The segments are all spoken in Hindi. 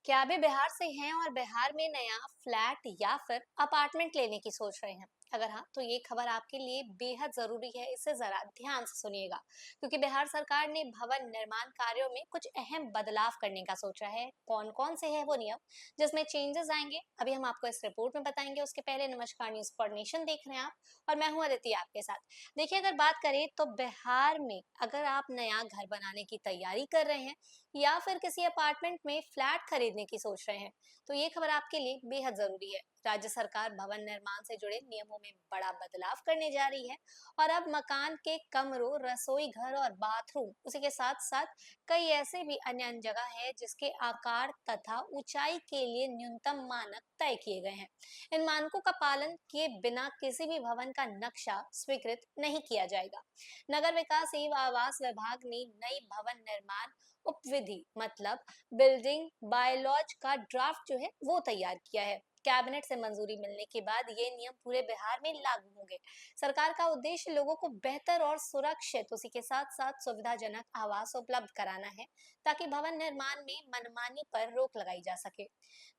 क्या भी बिहार से हैं और बिहार में नया फ्लैट या फिर अपार्टमेंट लेने की सोच रहे हैं? अगर हाँ, तो ये खबर आपके लिए बेहद जरूरी है। इसे जरा ध्यान से सुनिएगा, क्योंकि बिहार सरकार ने भवन निर्माण कार्यों में कुछ अहम बदलाव करने का सोचा है। कौन कौन से है वो नियम जिसमें चेंजेस आएंगे, अभी हम आपको इस रिपोर्ट में बताएंगे। उसके पहले नमस्कार, न्यूज फॉर नेशन देख रहे हैं आप और मैं हूँ अदिति आपके साथ। देखिए, अगर बात करें तो बिहार में अगर आप नया घर बनाने की तैयारी कर रहे हैं या फिर किसी अपार्टमेंट में फ्लैट खरीदने की सोच रहे हैं, तो ये खबर आपके लिए बेहद जरूरी है। राज्य सरकार भवन निर्माण से जुड़े नियमों में बड़ा बदलाव करने जा रही है और अब मकान के कमरों, रसोई घर और बाथरूम, उसी के साथ साथ कई ऐसे भी अन्य जगह है जिसके आकार तथा ऊंचाई के लिए न्यूनतम मानक तय किए गए हैं। इन मानकों का पालन किए बिना किसी भी भवन का नक्शा स्वीकृत नहीं किया जाएगा। नगर विकास एवं आवास विभाग ने नई भवन निर्माण उपविधि मतलब बिल्डिंग बायलॉज का ड्राफ्ट जो है वो तैयार किया है। कैबिनेट से मंजूरी मिलने के बाद ये नियम पूरे बिहार में लागू होंगे। सरकार का उद्देश्य लोगों को बेहतर और सुरक्षित, उसी के साथ साथ सुविधाजनक आवास उपलब्ध कराना है, ताकि भवन निर्माण में मनमानी पर रोक लगाई जा सके।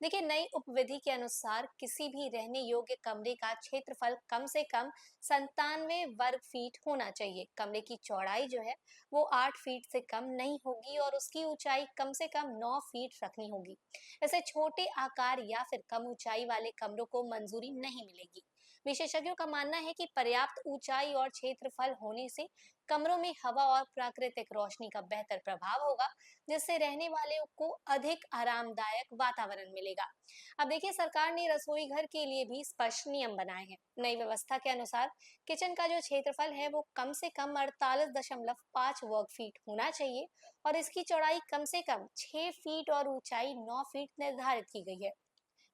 देखिए, नई उपविधि के अनुसार किसी भी रहने योग्य कमरे का क्षेत्रफल कम से कम 97 वर्ग फीट होना चाहिए। कमरे की चौड़ाई जो है वो 8 फीट से कम नहीं होगी और उसकी ऊंचाई कम से कम 9 फीट रखनी होगी। ऐसे छोटे आकार या फिर कम ऊंचाई वाले कमरों को मंजूरी नहीं मिलेगी। विशेषज्ञों का मानना है कि पर्याप्त ऊंचाई और क्षेत्रफल होने से कमरों में हवा और प्राकृतिक रोशनी का बेहतर प्रभाव होगा, जिससे रहने वालों को अधिक आरामदायक वातावरण मिलेगा। अब देखिए, सरकार ने रसोई घर के लिए भी स्पष्ट नियम बनाए हैं। नई व्यवस्था के अनुसार किचन का जो क्षेत्रफल है वो कम से कम 48.5 वर्ग फीट होना चाहिए और इसकी चौड़ाई कम से कम 6 फीट और ऊंचाई 9 फीट निर्धारित की गई है।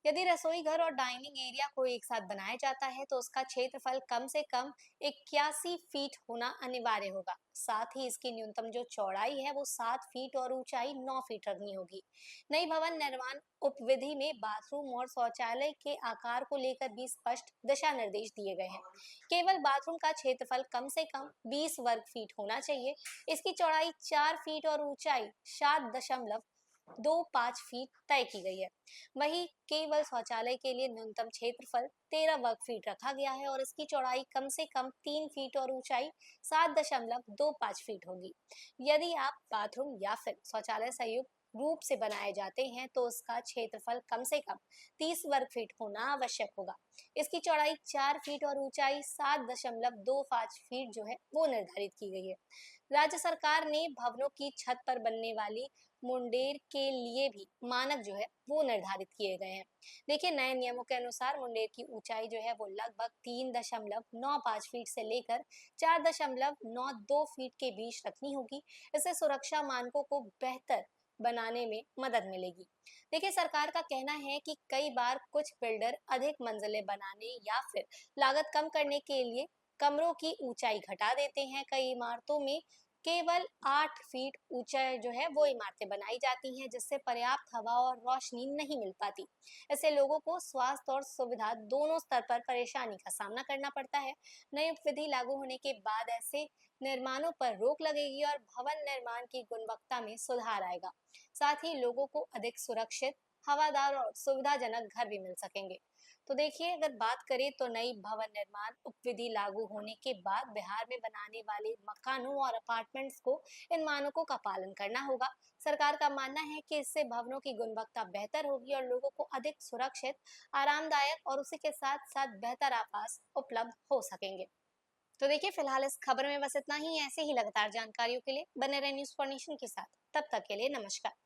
यदि रसोई घर और डाइनिंग एरिया को एक साथ बनाया जाता है तो उसका क्षेत्रफल कम से कम 81 फीट होना अनिवार्य होगा। साथ ही इसकी न्यूनतम जो चौड़ाई है वो 7 फीट और ऊंचाई 9 फीट रखनी होगी। नई भवन निर्माण उपविधि में बाथरूम और शौचालय के आकार को लेकर भी स्पष्ट दिशा निर्देश दिए गए हैं। केवल बाथरूम का क्षेत्रफल कम से कम 20 वर्ग फीट होना चाहिए। इसकी चौड़ाई 4 फीट और ऊंचाई 7.25 फीट तय की गई है। वहीं केवल शौचालय के लिए न्यूनतम क्षेत्रफल 13 वर्ग फीट रखा गया है और इसकी चौड़ाई कम से कम 3 फीट और ऊंचाई 7.25 फीट होगी। यदि आप बाथरूम या फिर शौचालय संयुक्त रूप से बनाए जाते हैं तो उसका क्षेत्रफल कम से कम 30 वर्ग फीट होना आवश्यक होगा। इसकी चौड़ाई 4 फीट और ऊंचाई 7.25 फीट जो है वो निर्धारित की गई है। राज्य सरकार ने भवनों की छत पर बनने वाली मुंडेर के लिए भी मानक जो है वो निर्धारित किए गए हैं। देखिए, नए नियमों के अनुसार मुंडेर की ऊंचाई जो है वो लगभग 3.95 फीट से लेकर 4.92 फीट के बीच रखनी होगी। इससे सुरक्षा मानकों को बेहतर बनाने में मदद मिलेगी। देखिए, सरकार का कहना है कि कई बार कुछ बिल्डर अधिक मंजिलें बनाने या फिर लागत कम करने के लिए कमरों की ऊंचाई घटा देते हैं। कई इमारतों में केवल 8 फीट ऊंचाई जो है वो इमारतें बनाई जाती हैं, जिससे पर्याप्त हवा और रोशनी नहीं मिल पाती। ऐसे लोगों को स्वास्थ्य और सुविधा दोनों स्तर पर परेशानी का सामना करना पड़ता है। नई विधि लागू होने के बाद ऐसे निर्माणों पर रोक लगेगी और भवन निर्माण की गुणवत्ता में सुधार आएगा। साथ ही लोगों को अधिक सुरक्षित, हवादार और सुविधाजनक घर भी मिल सकेंगे। तो देखिए, अगर बात करें तो नई भवन निर्माण उपविधि लागू होने के बाद बिहार में बनाने वाले मकानों और अपार्टमेंट्स को इन मानकों का पालन करना होगा। सरकार का मानना है कि इससे भवनों की गुणवत्ता बेहतर होगी और लोगों को अधिक सुरक्षित, आरामदायक और उसी के साथ साथ बेहतर आवास उपलब्ध हो सकेंगे। तो देखिए, फिलहाल इस खबर में बस इतना ही। ऐसे ही लगातार जानकारियों के लिए बने रहे न्यूज फॉर नेशन के साथ। तब तक के लिए नमस्कार।